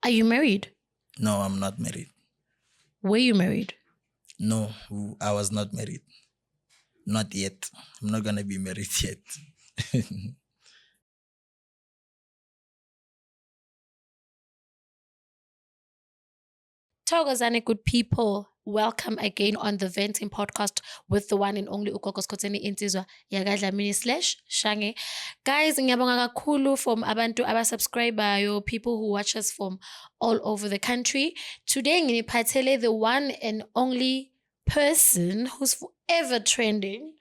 Are you married? No, I'm not married. Were you married? No, I was not married. Not yet. I'm not going to be married yet. Thokozani, good people. Welcome again on the Venting Podcast with the one and only Ukokos Koteni Andiswa /Shange. Guys, ngiyabonga kakhulu from abantu abasubscribayo, people who watch us from all over the country. Today ngiphathele the one and only person who's forever trending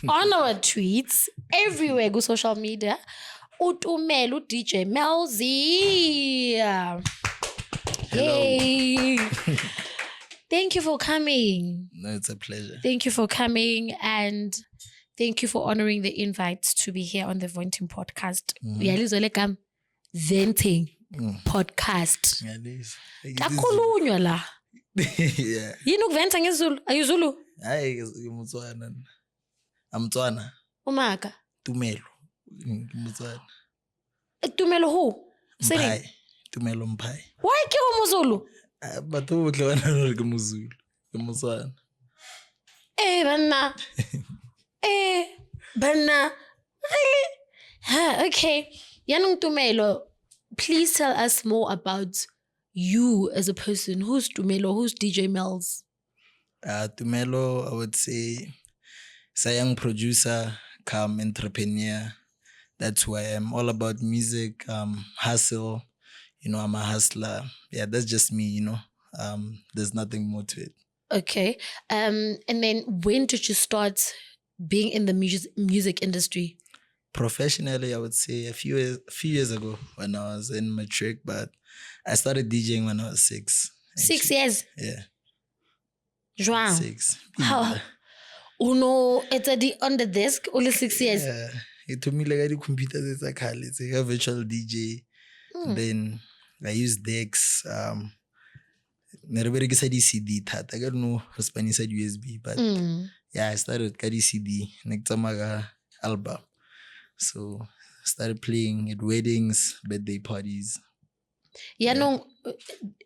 on our tweets everywhere go social media. Utumelu DJ Melzi. Yay! Thank you for coming. No, it's a pleasure. Thank you for coming and thank you for honoring the invite to be here on the Venting Podcast. Venting Podcast. Kakhulunywa la. Yeah. Yini ukuventa ngesiZulu? Are you Zulu? Hayi, ngimtswana. Amtswana. Umaka. Tumelo. Ngimtswana. Tumelo who? Mpai. Tumelo Mpai. Why ke umZulu? Batho botle ba nna re ke moZulu. Ke Motswana. Banna. Banna. Really? Okay. Yanung Tumelo, please tell us more about you as a person. Who's Tumelo? Who's DJ Melz? Tumelo, I would say, is a young producer, come entrepreneur. That's who I am. All about music, hustle. You know, I'm a hustler. Yeah, that's just me, There's nothing more to it. Okay. And then when did you start being in the music industry? Professionally, I would say a few years ago when I was in matric, but I started DJing when I was 6. Actually. 6 years? Yeah. Wow. 6. How? Uno, it's on the desk, only 6 years? Yeah. It took me like the computers, it's like a virtual DJ. Then I used decks. Never said CD that. I don't know Spanish said USB, but yeah, I started with CD. Next album. So started playing at weddings, birthday parties. Yeah, no,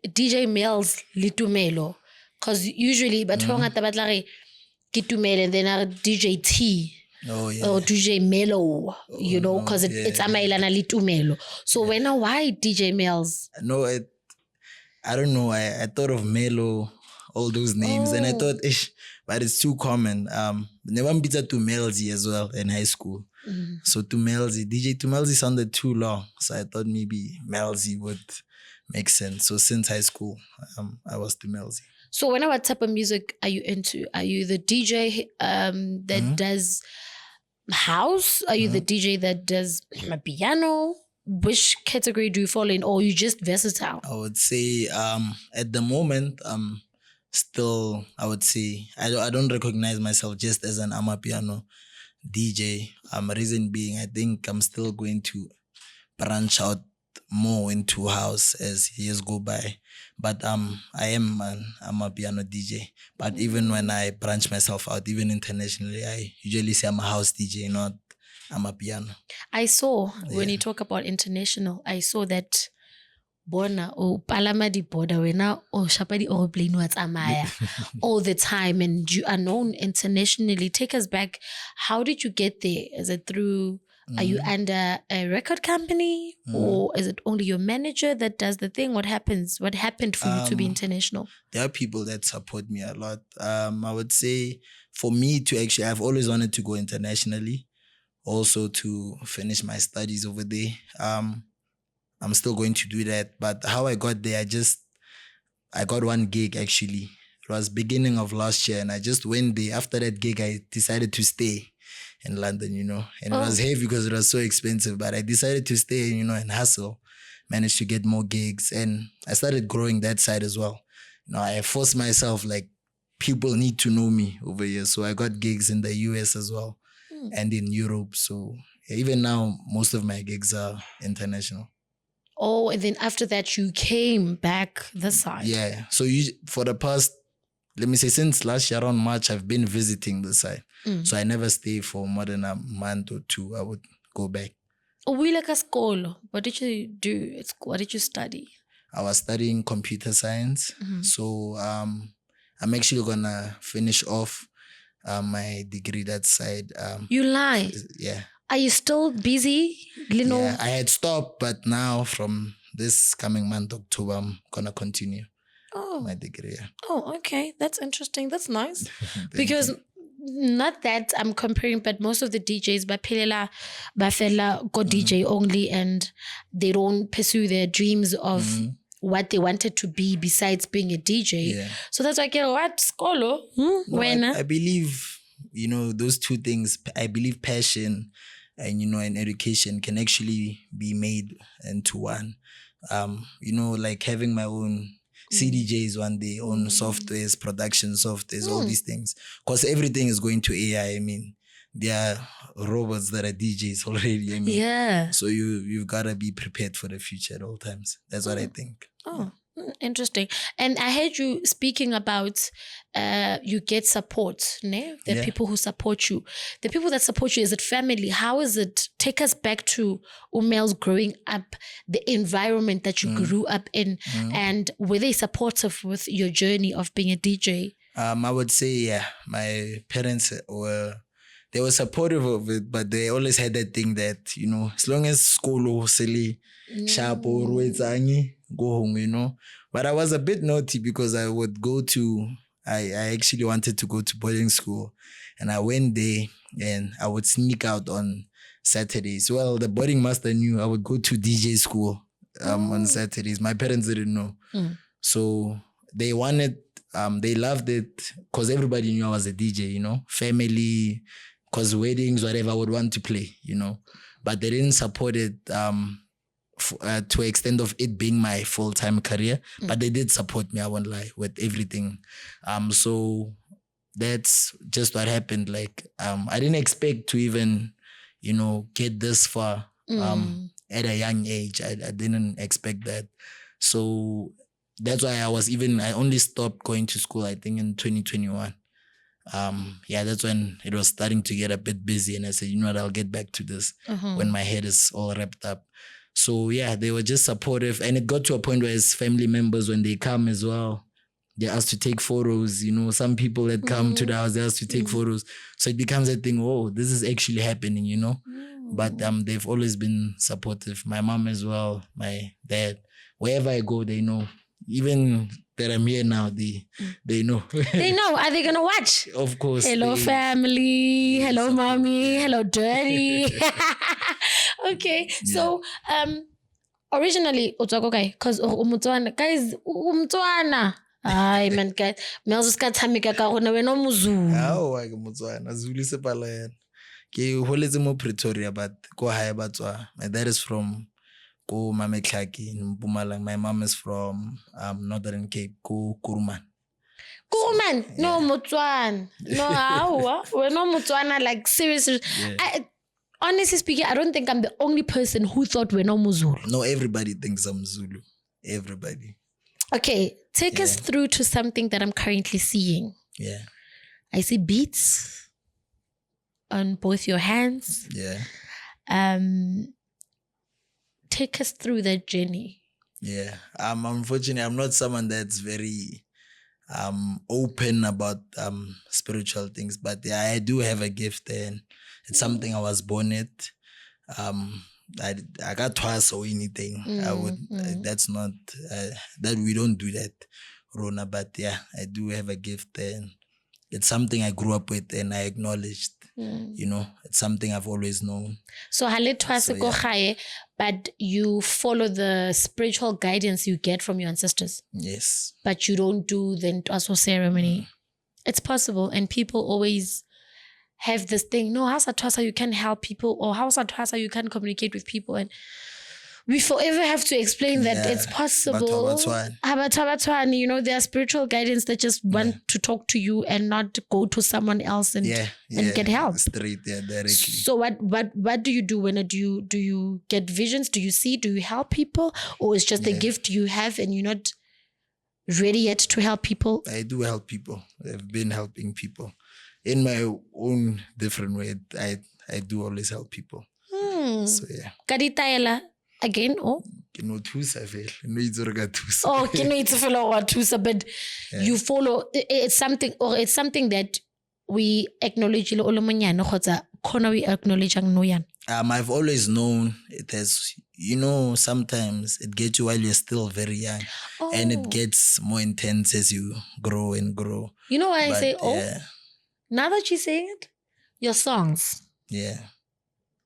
DJ Melz Litumelo. Because usually, but Kitumelo and then DJ T. Oh, yeah. Or DJ Melo, because it's Amailana Litumelo. So why DJ Melz? No, I don't know. I thought of Melo, all those names, and I thought, but it's too common. Never beat to Melzi as well in high school. So to Melzi, DJ to Melzi sounded too long. So I thought maybe Melzi would make sense. So since high school, I was to Melzi. So what type of music are you into? Are you the DJ that does house? Are you the DJ that does Amapiano? Which category do you fall in, or are you just versatile? I would say at the moment, still, I would say, I don't recognize myself just as an Amapiano DJ. Reason being, I think I'm still going to branch out more into house as years go by. But I am an Amapiano DJ. But even when I branch myself out, even internationally, I usually say I'm a house DJ, not Amapiano. I saw, when you talk about international, I saw that Bona or Palamadi Boda wena or Shapadi or Plain what's Amaya all the time, and you are known internationally. Take us back. How did you get there? Is it through are you under a record company or is it only your manager that does the thing? What happens? What happened for you to be international? There are people that support me a lot. I would say for me to actually, I've always wanted to go internationally, also to finish my studies over there. I'm still going to do that. But how I got there, I got one gig actually. It was beginning of last year and I just went there. After that gig, I decided to stay in London, and it was heavy because it was so expensive, but I decided to stay, and hustle, managed to get more gigs, and I started growing that side as well. I forced myself, like, people need to know me over here, so I got gigs in the US as well, and in Europe, so even now, most of my gigs are international. Oh, and then after that, you came back this side. Yeah, so for the past, let me say, since last year around March, I've been visiting the side. So I never stay for more than a month or two. I would go back. We like a school. What did you do at school? What did you study? I was studying computer science. So I'm actually gonna finish off my degree that side. You lie. Yeah. Are you still busy? Yeah, I had stopped, but now from this coming month, October, I'm gonna continue my degree. Yeah. Oh, okay. That's interesting. That's nice. Because not that I'm comparing, but most of the DJs baphelela go DJ only, and they don't pursue their dreams of what they wanted to be besides being a DJ. Yeah. So that's like, what skolo? I believe, those two things. I believe passion and and education can actually be made into one. Like having my own CDJs one day, own softwares, production softwares, all these things. Because everything is going to AI. I mean, there are robots that are DJs already. I mean, yeah. So you've got to be prepared for the future at all times. That's what I think. Oh. Interesting. And I heard you speaking about you get support, ne? The people who support you. The people that support you, is it family? How is it? Take us back to Mel's growing up, the environment that you grew up in, and were they supportive with your journey of being a DJ? I would say, yeah, my parents they were supportive of it, but they always had that thing that, as long as school silly, sharp or go home, But I was a bit naughty because I would I actually wanted to go to boarding school, and I went there and I would sneak out on Saturdays. Well, the boarding master knew I would go to DJ school on Saturdays. My parents didn't know. So they they loved it because everybody knew I was a DJ, family, because weddings, whatever, I would want to play, but they didn't support it to extent of it being my full-time career, but they did support me, I won't lie, with everything. So that's just what happened. Like, I didn't expect to even, get this far at a young age. I didn't expect that. So that's why I only stopped going to school, I think, in 2021. That's when it was starting to get a bit busy, and I said, what, I'll get back to this when my head is all wrapped up. So yeah, they were just supportive, and it got to a point where as family members, when they come as well, they're asked to take photos. Some people that come to the house, they're asked to take photos. So it becomes a thing, oh, this is actually happening, But they've always been supportive. My mom as well, my dad. Wherever I go, they know. Even that I'm here now, they know. They know. Are they going to watch? Of course. Hello, family. Hello, mommy. Hello, daddy. Okay. Yeah. So, originally, because Umutswana, guys, Umutswana. Ay, man, guys. Melzi ska thamika ka gona wena moZulu. Hawa ke Motswana, Zulu se pala yana. Ke holetse mo Pretoria, but ko hae Batswana. My dad is from Ko Mametlhake in Mpumalanga. My mom is from Northern Cape, Ko Kuruman. Kuruman? Yeah. No, Motswana. No, how? We're not Motswana, like, seriously. Yeah. Honestly speaking, I don't think I'm the only person who thought we're not Zulu. No, everybody thinks I'm Zulu. Everybody. Okay, take us through to something that I'm currently seeing. Yeah. I see beats on both your hands. Yeah. Take us through that journey. Yeah. Unfortunately, I'm not someone that's very open about spiritual things, but yeah, I do have a gift, and it's something I was born it. I got twice or anything. That's not that we don't do that, Rona. But yeah, I do have a gift, and it's something I grew up with, and I acknowledged. It's something I've always known. So but you follow the spiritual guidance you get from your ancestors. Yes. But you don't do the Ntwaso ceremony. It's possible, and people always have this thing, no, how's Twasa, you can help people, or how's Twasa, you can communicate with people, and we forever have to explain that it's possible. There are spiritual guidance that just want to talk to you and not go to someone else and get help. Straight, directly. So what do you do when do you get visions? Do you see? Do you help people, or it's just a gift you have and you're not ready yet to help people? I do help people. I've been helping people in my own different way. I do always help people. So yeah. Kaditaela. again, or? No thusa vele. No itsorga thusa. Oh, it's follow what thusa, but you follow. It's something, or it's something that we acknowledge. We acknowledge no yan. I've always known it has, sometimes it gets you while you're still very young, and it gets more intense as you grow and grow. You know why I say, now that you're saying it, your songs. Yeah.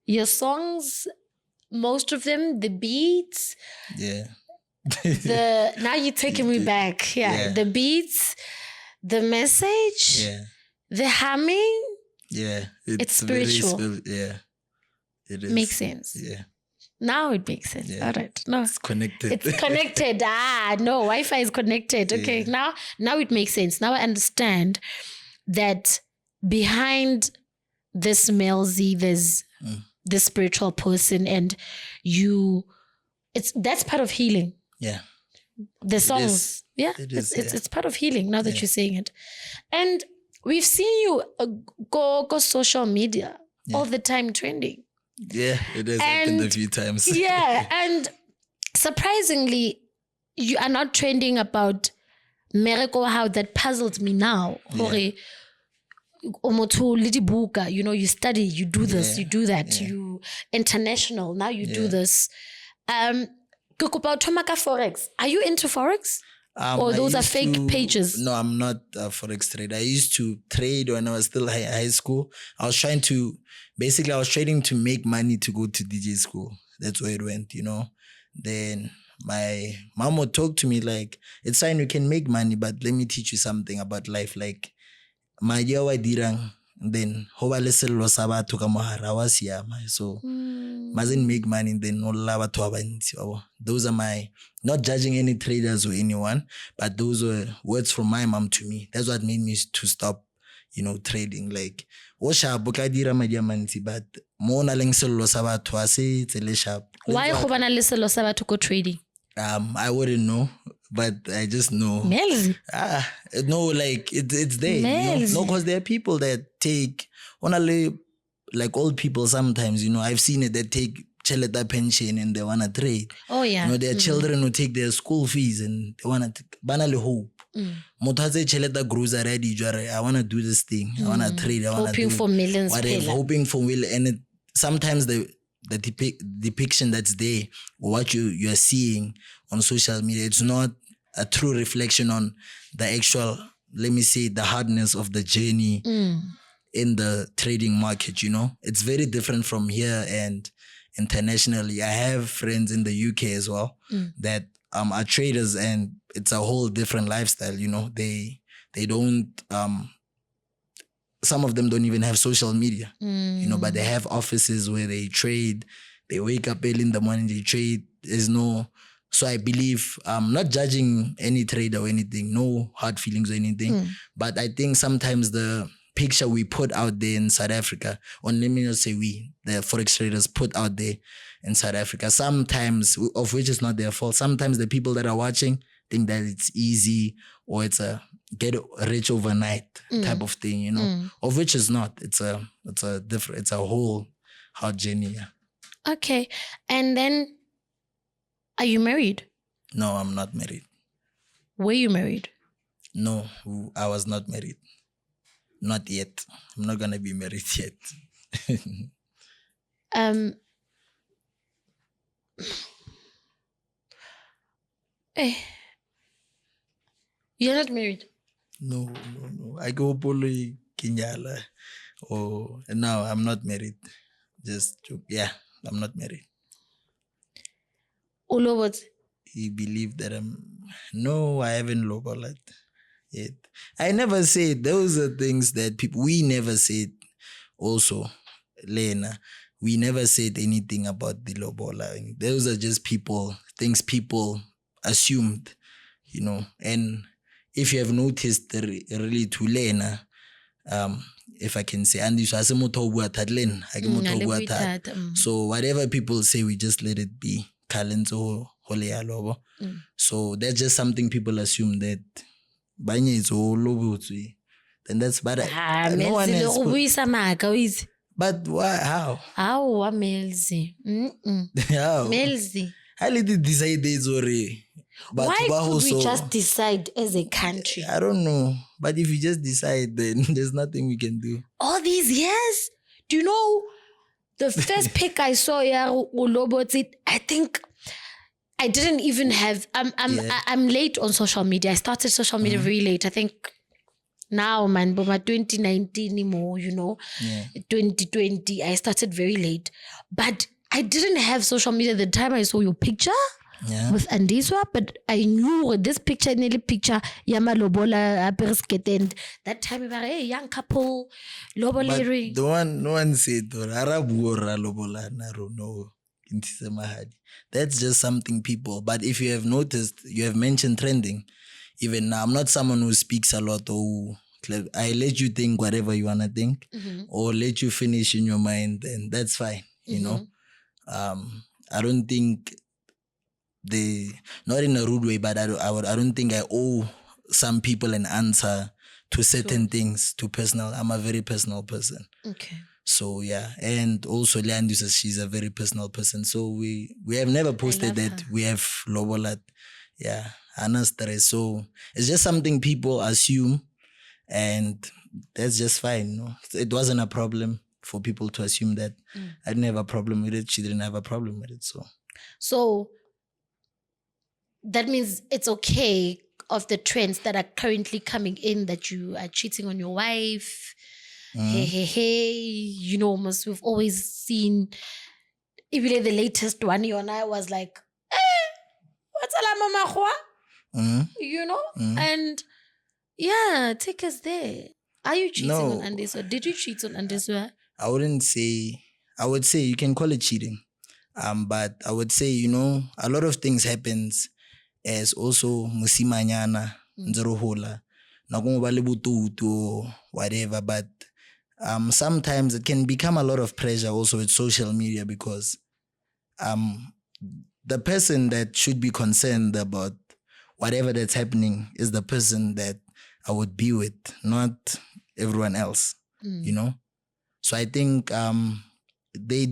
Your songs, most of them, the beats. Yeah. Now you're taking me back. Yeah. The beats, the message, the humming. Yeah. It's spiritual. It is. Makes sense. Yeah. Now it makes sense. Yeah. All right. No. It's connected. It's connected. No, Wi-Fi is connected. Okay. Now it makes sense. Now I understand that behind this Melzi, there's this spiritual person, and that's part of healing. Yeah. The songs. It's part of healing now that you're saying it. And we've seen you go social media all the time trending. Yeah, it has happened a few times. Yeah, and surprisingly, you are not trending about miracle. How that puzzled me now. You study, you do this, you do that, you international, now you do this. Forex. Are you into Forex? Or those are fake pages? No, I'm not a Forex trader. I used to trade when I was still high school. I was trading to make money to go to DJ school. That's where it went, Then my mom would talk to me like, it's fine, you can make money, but let me teach you something about life. Like, my yawa dirang, then hoba leselo sa batho ka mohara wa siama. So mustn't make money, then no lava to abanti. Those are my, not judging any traders or anyone, but those were words from my mom to me. That's what made me to stop, trading. Like, osha boka dira madiamanti, but mo na leng selo sa batho ase tsele sharp. Why go bana le selo sa batho go trading? I wouldn't know, but I just know. Melzi. No, like it's there. No, because there are people that take only like old people sometimes, I've seen it, that take cheleta pension and they wanna trade. Oh yeah. There are children who take their school fees and they wanna banally hope. Mothaze cheleta grocery ready, I wanna do this thing. I wanna trade. I wanna hoping for millions. Whatever, hoping for will, and sometimes the depiction that's there, or what you're seeing on social media, it's not a true reflection on the actual, let me say, the hardness of the journey in the trading market. It's very different from here and internationally. I have friends in the UK as well that are traders, and it's a whole different lifestyle. They don't some of them don't even have social media, but they have offices where they trade. They wake up early in the morning, they trade. So I believe, not judging any trader or anything, no hard feelings or anything, but I think sometimes the picture we put out there in South Africa, or let me not say we, the Forex traders put out there in South Africa, sometimes, of which is not their fault, sometimes the people that are watching think that it's easy or it's a get rich overnight type of thing, of which is not. It's a whole hard journey. Yeah. Okay. And then, are you married? No, I'm not married. Were you married? No, I was not married. Not yet. I'm not gonna be married yet. You're not married? No. I go polo kinyala. Oh, no, I'm not married. I'm not married. What? He believed that no, I haven't lobolat yet. I never said, those are things that we never said also, Lena. We never said anything about the lobola. Those are just things people assumed, and if you have noticed really to Lena, if I can say, Andiswa, so whatever people say, we just let it be. So that's just something people assume that then that's bad. No one has But why? How? Awa Melzi. How? Melzi. How did you decide this already? But Why could we also, just decide as a country? I don't know. But if you just decide, then there's nothing we can do. All these years? Do you know the first pic I saw I think I didn't even have I'm late on social media. I started social media very late. I think now, man, but my 2019 more, 2020, I started very late. But I didn't have social media the time I saw your picture with Andiswa, but I knew this picture, Yama Lobola, and that time we were a young couple, Lobola. No one said, Lobola, no. That's just something people. But if you have noticed, you have mentioned trending. Even now, I'm not someone who speaks a lot or I let you think whatever you want to think or let you finish in your mind, and that's fine, you know. I don't think not in a rude way, but I don't think I owe some people an answer to certain things, to personal. I'm a very personal person. Okay. So yeah, and also Leandu says she's a very personal person. So we have never posted that we have Lobolat. Yeah, Anastre. So it's just something people assume, and that's just fine. No, it wasn't a problem for people to assume that. I didn't have a problem with it. She didn't have a problem with it. So that means it's okay of the trends that are currently coming in that you are cheating on your wife. Hey, almost we've always seen even the latest one, you and I was like, what's Mama? And yeah, take us there. Are you cheating on Andiswa? Did you cheat on Andiswa? I wouldn't say, I would say you can call it cheating. But I would say, a lot of things happens as also musimanyana, nzerohola, nakumobalibutu, whatever, but sometimes it can become a lot of pressure also with social media because the person that should be concerned about whatever that's happening is the person that I would be with, not everyone else, So I think they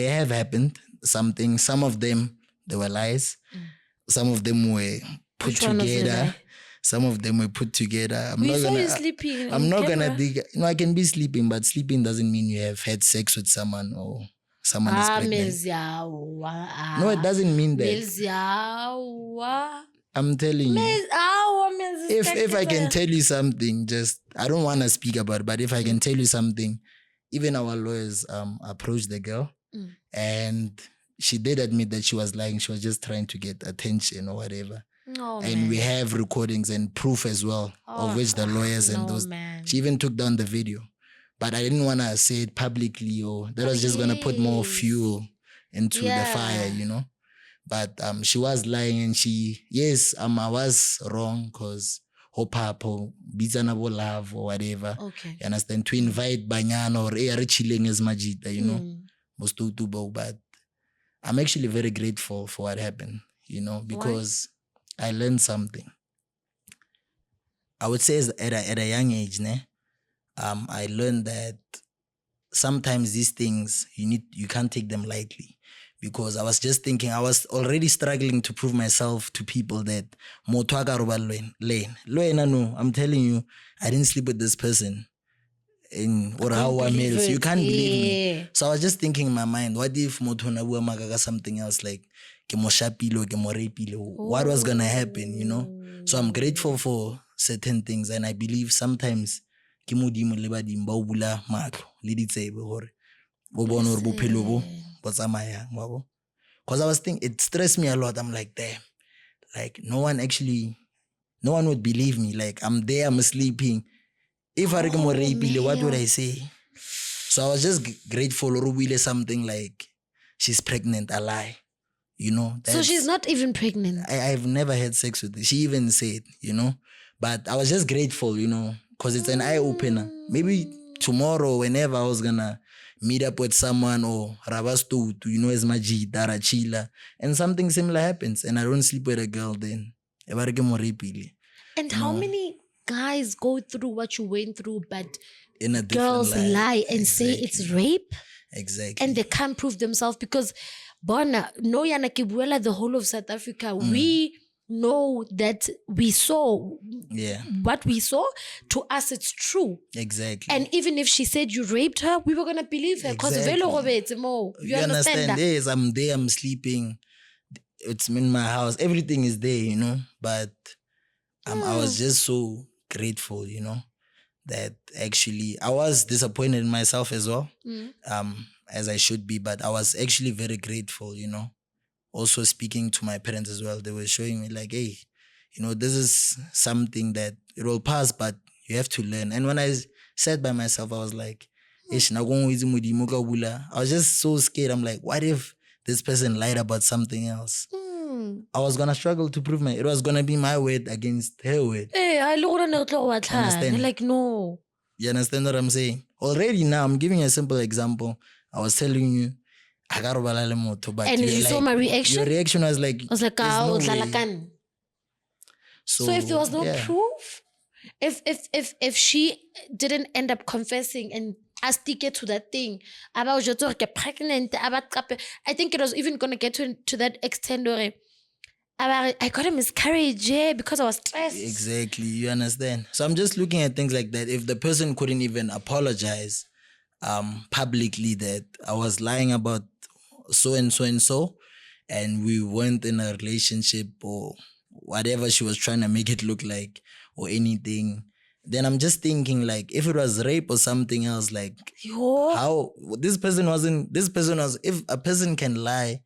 have happened something. Some of them, they were lies. Some of them were put together. Some of them were put together. I'm not gonna dig. I can be sleeping, but sleeping doesn't mean you have had sex with someone or someone is pregnant. No, it doesn't mean that. I'm telling you. If I can tell you something, I don't want to speak about it, but if I can tell you something, even our lawyers approached the girl and she did admit that she was lying. She was just trying to get attention or whatever. And we have recordings and proof as well, of which the lawyers and those. She even took down the video. But I didn't want to say it publicly, or that was just going to put more fuel into the fire, But she was lying, and I was wrong because hope bizana love or whatever. Okay. You understand? To invite Banyana or chilling as Majida, but I'm actually very grateful for what happened, because I learned something. I would say at a young age, I learned that sometimes these things you can't take them lightly. Because I was just thinking, I was already struggling to prove myself to people that I'm telling you, I didn't sleep with this person or how I made it. You can't believe me. So I was just thinking in my mind, what if something else like what was gonna happen, So I'm grateful for certain things, and I believe sometimes because I was thinking, it stressed me a lot. I'm like, damn, like no one would believe me. Like I'm there, I'm sleeping. If I what would I say? So I was just grateful or something like she's pregnant, a lie. So she's not even pregnant. I've never had sex with her. She even said, But I was just grateful, because it's an eye opener. Maybe tomorrow, whenever I was gonna meet up with someone or Rabastu, as Maji, Dara Chila, and something similar happens and I don't sleep with a girl, then and how many guys go through what you went through, but in a different girls light. lie and say it's rape. Exactly. And they can't prove themselves because Bona, no yana kibuela, the whole of South Africa, we know that we saw what we saw. To us, it's true. Exactly. And even if she said you raped her, we were gonna believe her because you understand that? Yes, I'm there, I'm sleeping. It's in my house. Everything is there, you know. But I was just so grateful, you know, that actually I was disappointed in myself as well, as I should be. But I was actually very grateful, you know. Also speaking to my parents as well, they were showing me like, hey, you know, this is something that it will pass, but you have to learn. And when I sat by myself, I was like, I was just so scared. I'm like, what if this person lied about something else? I was gonna struggle to prove it was gonna be my word against her word. Hey, understand? Like, no. You understand what I'm saying? Already now, I'm giving you a simple example. I was telling you, but and you saw my reaction? Your reaction was like, no way. So if there was no proof, if she didn't end up confessing and stick to that thing about pregnant, I think it was even gonna get to that extent where I got a miscarriage because I was stressed. Exactly, you understand. So I'm just looking at things like that. If the person couldn't even apologize publicly that I was lying about so and so and so, and we weren't in a relationship or whatever she was trying to make it look like or anything, then I'm just thinking like if it was rape or something else, like how this person was, if a person can lie,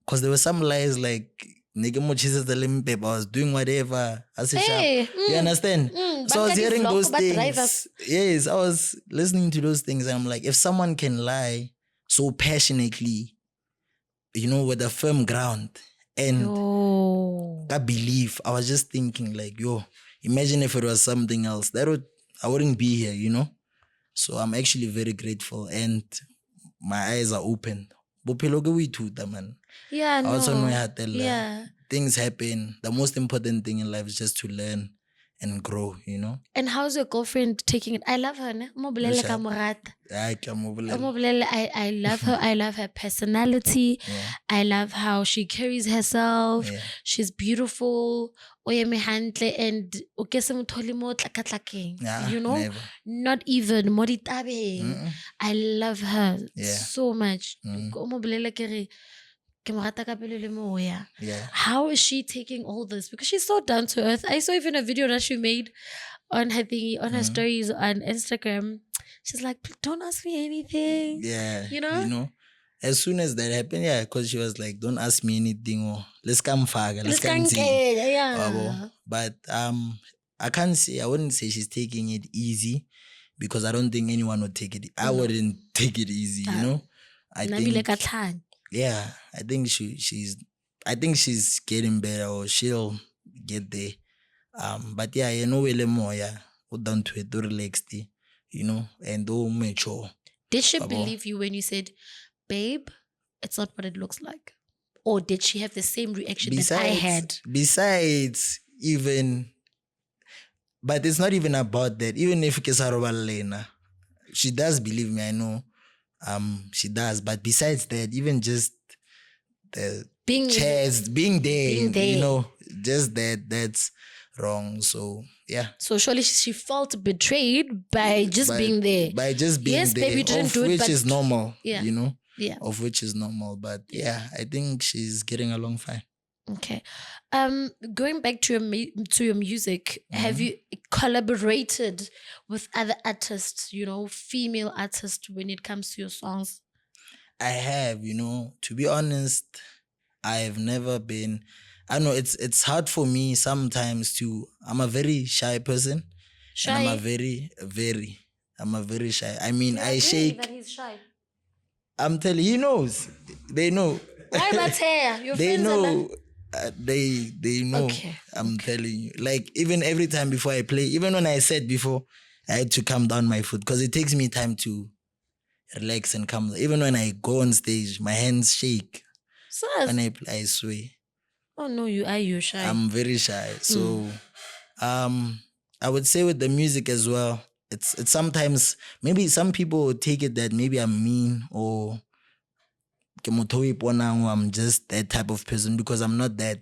because there were some lies like I was doing whatever. You understand? So I was hearing those things. Yes, I was listening to those things and I'm like, if someone can lie so passionately, you know, with a firm ground and I believe, I was just thinking like, imagine if it was something else. I wouldn't be here, you know? So I'm actually very grateful and my eyes are open. Man. Yeah, no. Yeah. Things happen. The most important thing in life is just to learn and grow, you know? And how's your girlfriend taking it? I love her, ne? I love her. I love her personality. Yeah. I love how she carries herself. Yeah. She's beautiful. And you know? Never. Not even I love her so much. Yeah. How is she taking all this? Because she's so down to earth. I saw even a video that she made on her thingy, on her stories on Instagram. She's like, don't ask me anything. Yeah. You know? As soon as that happened, because she was like, don't ask me anything or let's come faga, let's come see. Yeah. But I wouldn't say she's taking it easy because I don't think anyone would take it. I wouldn't take it easy, you know? I think she's getting better or she'll get there. But you know, down to it, relaxed, you know, and mature. Did she believe you when you said, babe, it's not what it looks like? Or did she have the same reaction that I had? Besides, even, but it's not even about that. Even if Lena, she does believe me, I know. She does. But besides that, even just the being there, you know, just that's wrong. So yeah. So surely she felt betrayed by just being there. By just being yes, there. Yes, baby, you didn't do it, which is normal. Yeah. You know? Yeah. Of which is normal. But yeah, I think she's getting along fine. Okay. Going back to your music, have you collaborated with other artists, you know, female artists when it comes to your songs? I have, you know, to be honest, I've never been. I know it's hard for me sometimes I'm a very shy person. Shy? And I'm a very shy. I mean, I shake. That he's shy. I'm telling you, he knows. They know. Why not here? Your they friends know. They know. Okay. I'm telling you. Like, even every time before I play, even when I said before, I had to calm down my foot because it takes me time to relax and calm down. Even when I go on stage, my hands shake. When I play, I swear. Oh no, you're shy. I'm very shy. So I would say with the music as well, it's sometimes, maybe some people would take it that maybe I'm mean or ke motho o iponang o, I'm just that type of person, because I'm not that.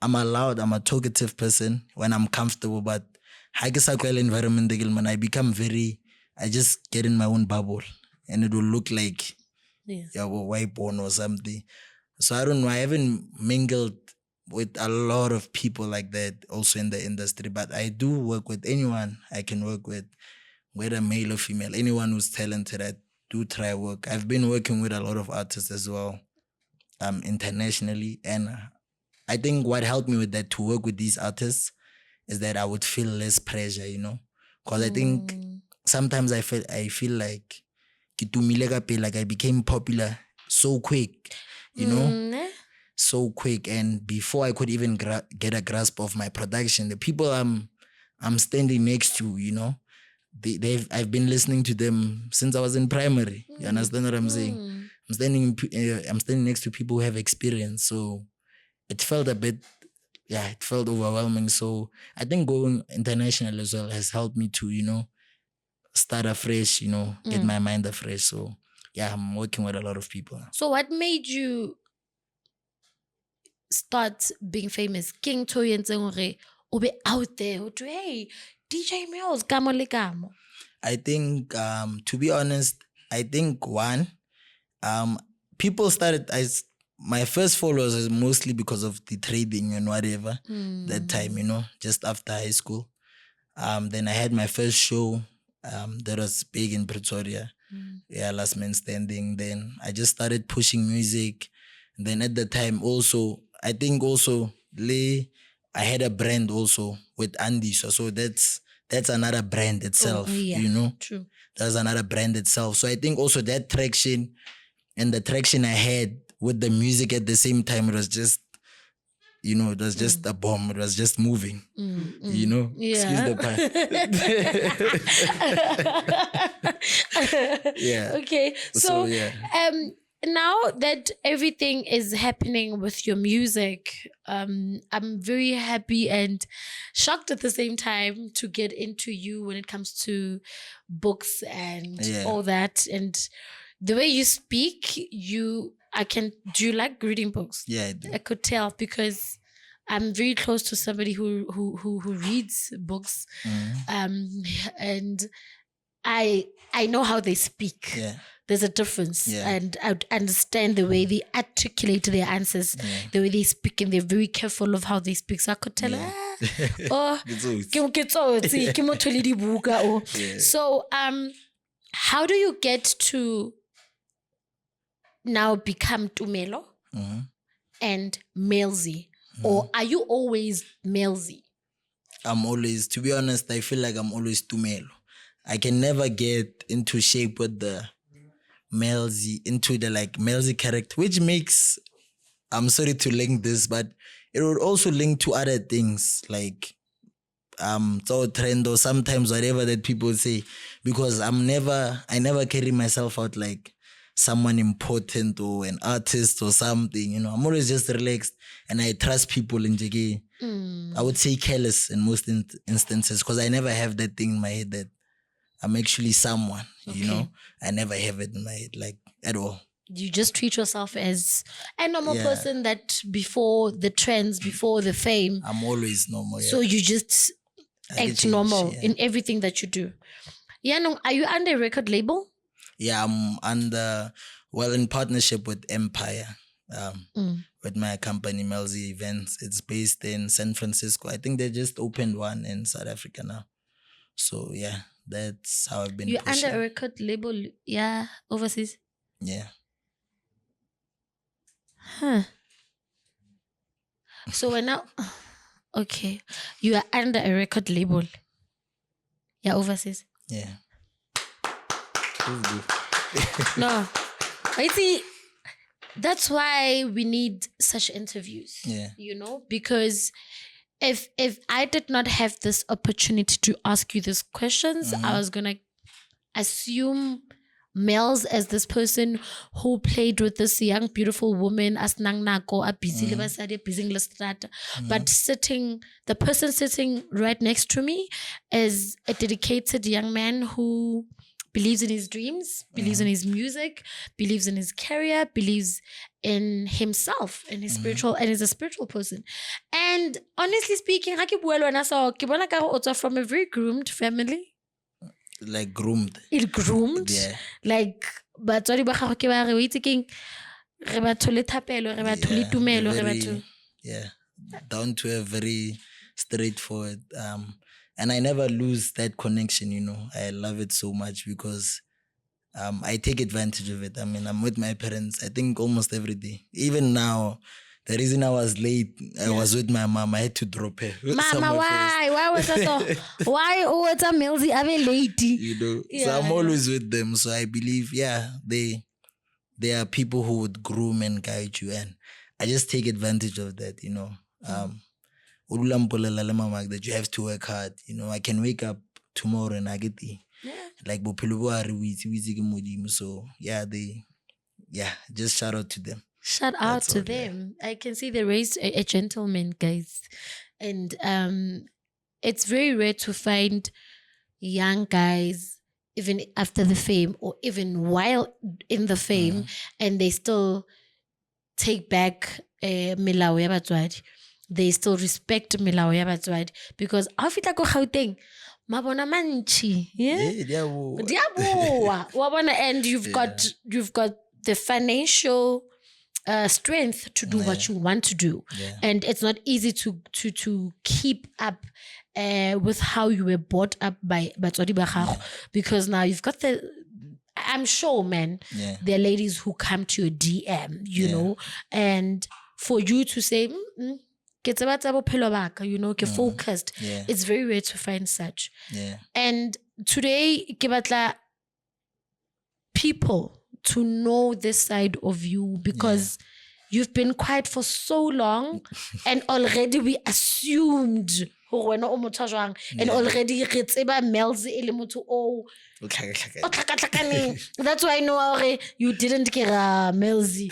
I'm allowed, I'm a talkative person when I'm comfortable, but ha ke sa tlwaela environment e ke leng mo, I become very, I just get in my own bubble and it will look like yeah, white born or something. So I don't know, I haven't mingled with a lot of people like that also in the industry, but I do work with anyone I can work with, whether male or female, anyone who's talented. I do try work. I've been working with a lot of artists as well, internationally, and I think what helped me with that, to work with these artists, is that I would feel less pressure, you know, because I think sometimes I feel like ke tumile ka pele, like I became popular so quick, you know, so quick, and before I could even get a grasp of my production, the people I'm standing next to, you know, I've been listening to them since I was in primary. You understand what I'm saying? I'm standing next to people who have experience, so it felt a bit, yeah, it felt overwhelming. So I think going international as well has helped me to, you know, start afresh, you know, get my mind afresh. So yeah, I'm working with a lot of people now. So what made you start being famous? King Toy and Zengore, ube out there, hey, DJ Melzi, kamo le kamo. I think, to be honest, I think one, people started as my first followers is mostly because of the trading and whatever that time, you know, just after high school. Then I had my first show that was big in Pretoria. Yeah, Last Man Standing. Then I just started pushing music. And then at the time also, I think also I had a brand also with Andiswa. So that's another brand itself, you know. True. That's another brand itself. So I think also that traction and the traction I had with the music at the same time, it was just, you know, it was just a bomb. It was just moving, you know. Excuse the pun. Yeah. Okay. So yeah. Now that everything is happening with your music, I'm very happy and shocked at the same time to get into you when it comes to books and all that. And the way you speak, do you like reading books? Yeah, I do. I could tell because I'm very close to somebody who reads books. And I know how they speak. Yeah. There's a difference, and I understand the way they articulate their answers, the way they speak, and they're very careful of how they speak. So I could tell, So, how do you get to now become Tumelo and Melzi, or are you always Melzi? I'm always, to be honest, I feel like I'm always Tumelo. I can never get into shape with the Melzi, into the like Melzi character, which makes, I'm sorry to link this, but it would also link to other things like so trend or sometimes whatever that people say, because I never carry myself out like someone important or an artist or something, you know. I'm always just relaxed and I trust people in JK. I would say careless in most instances, because I never have that thing in my head that I'm actually someone, you know. I never have it in my head, like, at all. You just treat yourself as a normal person that before the trends, before the fame. I'm always normal, So you just act normal in everything that you do. Yeah, are you under a record label? Yeah, I'm in partnership with Empire, with my company, Melzi Events. It's based in San Francisco. I think they just opened one in South Africa now. So yeah, that's how I've been You're pushing. under a record label, overseas? Yeah. Huh. So we're now, okay, you are under a record label. Yeah, overseas? Yeah. No, I see. That's why we need such interviews. Yeah. You know, because if I did not have this opportunity to ask you these questions, I was gonna assume Melzi as this person who played with this young, beautiful woman, as Nangnako, a busy busy Lestrata. But the person sitting right next to me is a dedicated young man who believes in his dreams, believes in his music, believes in his career, believes in himself and his spiritual, and is a spiritual person. And honestly speaking, from a very groomed family. Like groomed. It groomed. Yeah. Like, but sorry, ba gago ke ba re thinking re batho le thapelo, re batho le tumelo, re batho. Yeah. Down to a very straightforward. And I never lose that connection, you know. I love it so much because I take advantage of it. I mean, I'm with my parents, I think almost every day. Even now, the reason I was late, I was with my mom. I had to drop her. Mama, why? Why was that so? Why? Oh, it's a Melzi, I'm late. You know, so I'm always with them. So I believe, they are people who would groom and guide you. And I just take advantage of that, you know. That you have to work hard. You know, I can wake up tomorrow and I get the like so just shout out to them. Shout out to them. I can see they raised a gentleman, guys. And it's very rare to find young guys even after the fame or even while in the fame and they still take back milao ya batswadi. They still respect milao ya batswadi because afita ko Gauteng mabona manchi and you've got the financial strength to do what you want to do, and it's not easy to keep up with how you were brought up by batswadi ba gago because now you've got I'm sure, man, there are ladies who come to your DM, you know, and for you to say, you know, get focused. It's very rare to find such. And today, people to know this side of you because you've been quiet for so long and already we assumed and already Melzi that's why I know you didn't get Melzi.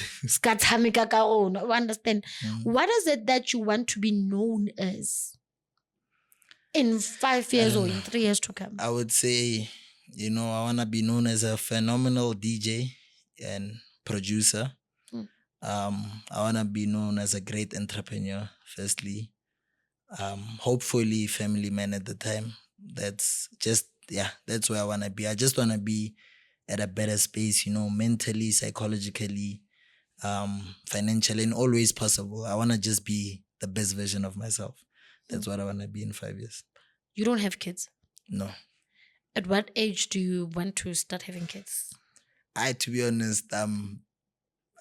Understand? What is it that you want to be known as in 5 years or in 3 years to come? I would say, you know, I want to be known as a phenomenal DJ and producer. I want to be known as a great entrepreneur, firstly. Hopefully family man at the time. That's where I want to be. I just want to be at a better space, you know, mentally, psychologically, financially, in all ways possible. I want to just be the best version of myself. That's what I want to be in 5 years. You don't have kids? No. At what age do you want to start having kids? To be honest, I'm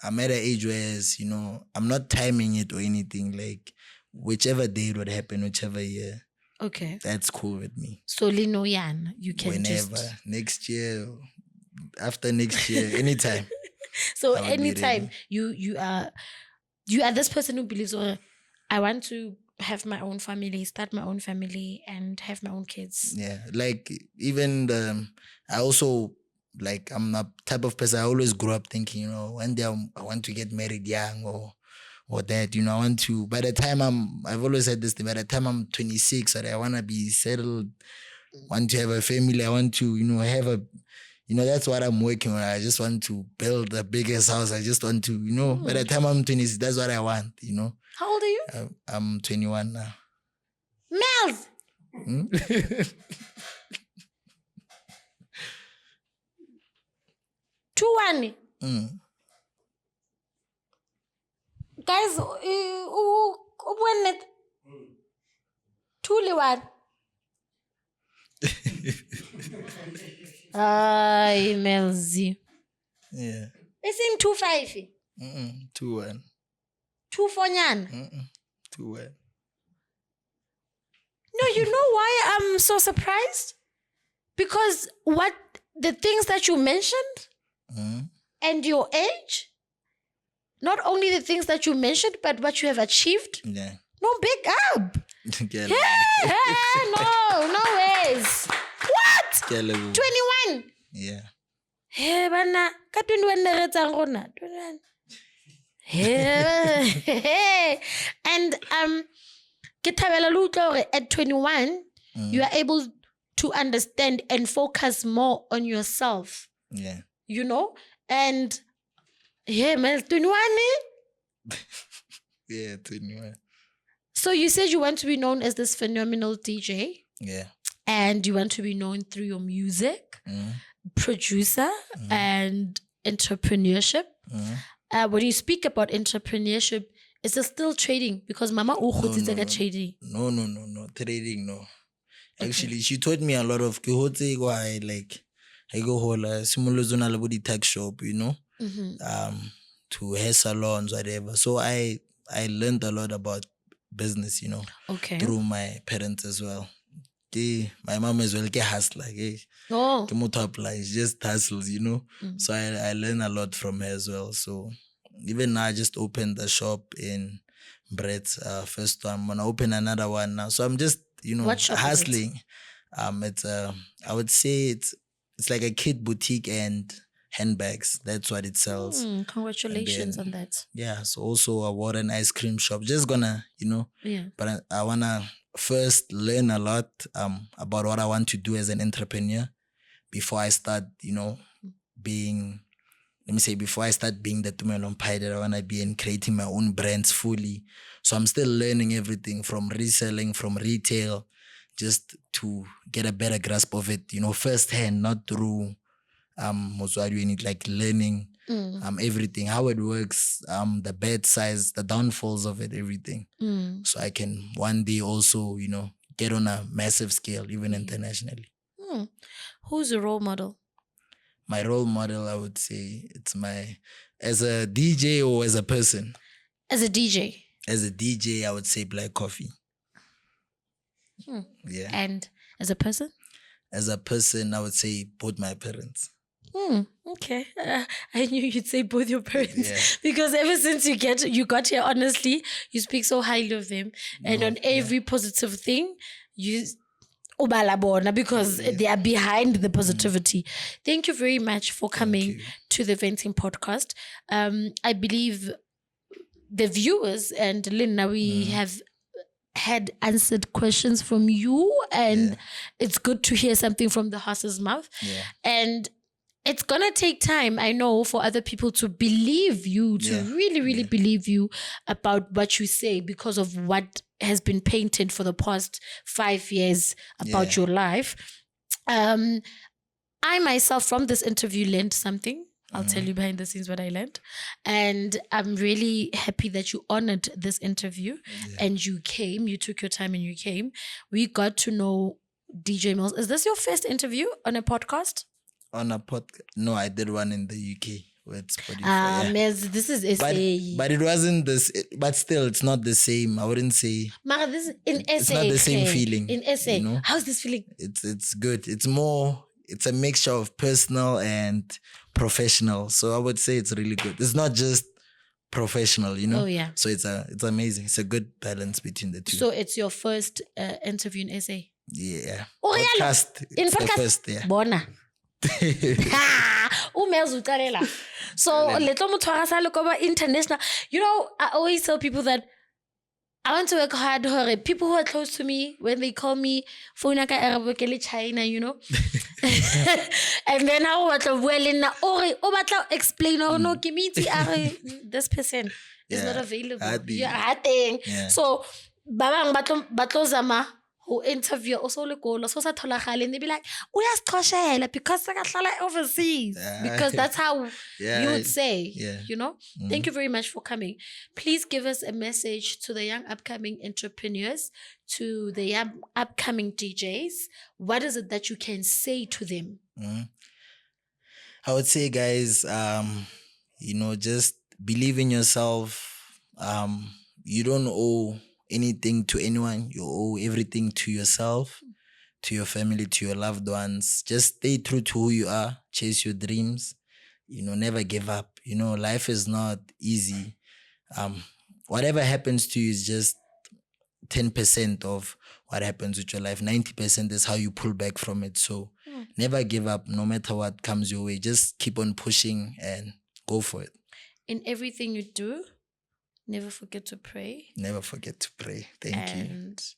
at an age where, you know, I'm not timing it or anything. Like, whichever day it would happen, whichever year. Okay. That's cool with me. So, Lino Yan, you can whenever, next year, after next year, anytime. So, anytime you are this person who believes, I want to have my own family, start my own family, and have my own kids. Yeah, like even I also like I'm the type of person I always grew up thinking, you know, one day I want to get married young or that, you know, I want to. By the time I've always said this thing. By the time I'm 26, I want to be settled, want to have a family. I want to, you know, have a. You know, that's what I'm working on. I just want to build the biggest house. I just want to, you know, by the time I'm 26, that's what I want, you know. How old are you? I'm 21 now. Melz! 2-1. Guys, when it 2-1. Ay, Melzi. Yeah. It's in 2-5. 2-1. 2-4. 2-1. No, you know why I'm so surprised? Because the things that you mentioned and your age, not only the things that you mentioned, but what you have achieved. Yeah. No, big up. No ways. What? 21. Yeah. Hey, bana, ka 21 ne re etsang rona? 21. Hey. And ke thabela le utlwa hore at 21 you are able to understand and focus more on yourself. Yeah. You know? And yeah, man, 21. Yeah, 21. So you said you want to be known as this phenomenal DJ. Yeah. And you want to be known through your music, producer, and entrepreneurship. When you speak about entrepreneurship, is it still trading? Because Mama trading. No. Trading, no. Actually, she taught me a lot of like I go hola simulozona le tech shop, you know, to hair salons, whatever. So I learned a lot about business, you know, through my parents as well. My mom as well, ke hustler, ke motho apply, just hustles, you know. So I learned a lot from her as well. So even now, I just opened the shop in Brett's first time. I'm gonna open another one now. So I'm just, you know, hustling. It's I would say it's like a kid boutique and handbags. That's what it sells. Congratulations on that. Yeah. So also a water and ice cream shop. Just gonna, you know. Yeah. But I wanna first learn a lot about what I want to do as an entrepreneur before I start, you know, being. Let me say, before I start being the Tumelong Pie that I want to be and creating my own brands fully. So I'm still learning everything from reselling, from retail, just to get a better grasp of it, you know, firsthand, not through like learning everything, how it works, the bad sides, the downfalls of it, everything. So I can one day also, you know, get on a massive scale, even internationally. Who's your role model? My role model, I would say, as a DJ or as a person? As a DJ. As a DJ, I would say Black Coffee. Yeah. And as a person? As a person, I would say both my parents. Okay. I knew you'd say both your parents because ever since you got here, honestly, you speak so highly of them. And on every positive thing, you... because they are behind the positivity. Thank you very much for coming to the Venting Podcast. I believe the viewers and Linda, we have had answered questions from you, and it's good to hear something from the horse's mouth. And it's gonna take time, I know, for other people to believe you, to really believe you about what you say because of what has been painted for the past 5 years about your life. I myself from this interview learned something. I'll tell you behind the scenes what I learned. And I'm really happy that you honored this interview and you came, you took your time and you came. We got to know DJ Melzi. Is this your first interview on a podcast? On a podcast? No, I did one in the UK. Melzi, this is SA. But it wasn't this. But still, it's not the same. I wouldn't say. Mara, this is in SA. It's not the same feeling. In SA, you know? How's this feeling? It's good. It's more. It's a mixture of personal and professional. So I would say it's really good. It's not just professional, you know. Oh yeah. So it's amazing. It's a good balance between the two. So it's your first interview in SA. Yeah. Oh yeah. It's the first. Yeah. Bona. So international. You know, I always tell people that I want to work hard. People who are close to me, when they call me phone China, you know. And then how what explain or no this person is not available. Yeah. So babang batlozama who interview also le goal so sa tholagale and they be like uyasichoshela because sakahlala overseas, because that's how you would say, you know. Thank you very much for coming. Please give us a message to the young upcoming entrepreneurs, to the young upcoming DJs. What is it that you can say to them? I would say, guys, you know, just believe in yourself. You don't owe anything to anyone. You owe everything to yourself, to your family, to your loved ones. Just stay true to who you are. Chase your dreams. You know, never give up. You know, life is not easy. Whatever happens to you is just 10% of what happens with your life. 90% is how you pull back from it. So never give up, no matter what comes your way. Just keep on pushing and go for it. In everything you do, never forget to pray. Never forget to pray. Thank you. And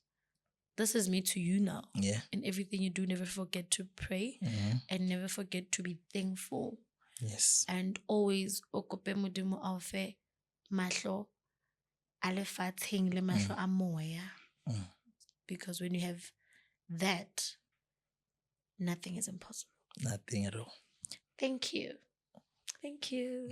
this is me to you now. Yeah. In everything you do, never forget to pray and never forget to be thankful. Yes. And always okope modimo ao fe mahlo a lefatsheng le mahlo a moya. Because when you have that, nothing is impossible. Nothing at all. Thank you. Thank you.